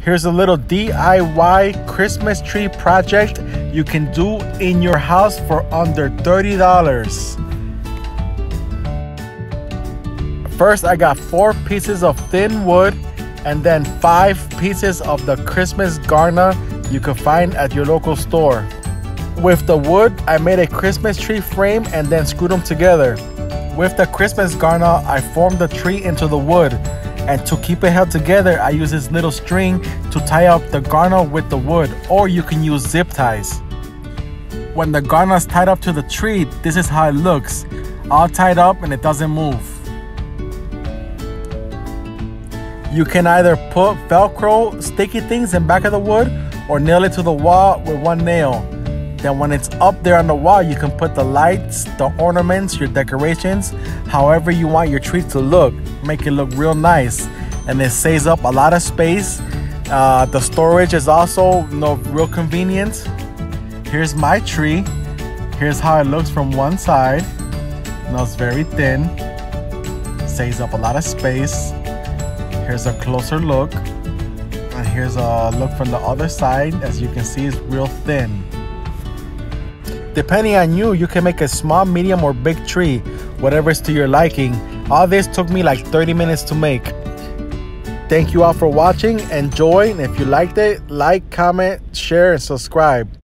Here's a little DIY Christmas tree project you can do in your house for under $30. First, I got 4 pieces of thin wood and then 5 pieces of the Christmas garna you can find at your local store. With the wood, I made a Christmas tree frame and then screwed them together. With the Christmas garna, I formed the tree into the wood. And to keep it held together, I use this little string to tie up the garna with the wood, or you can use zip ties. When the garna is tied up to the tree, this is how it looks. All tied up and it doesn't move. You can either put Velcro sticky things in back of the wood or nail it to the wall with one nail. Then when it's up there on the wall, you can put the lights, the ornaments, your decorations, however you want your tree to look. Make it look real nice. And it saves up a lot of space. The storage is also real convenient. Here's my tree. Here's how it looks from one side. It's very thin. Saves up a lot of space. Here's a closer look. And here's a look from the other side. As you can see, it's real thin. Depending on you, you can make a small, medium, or big tree, whatever is to your liking. All this took me like 30 minutes to make. Thank you all for watching. Enjoy, and if you liked it, like, comment, share, and subscribe.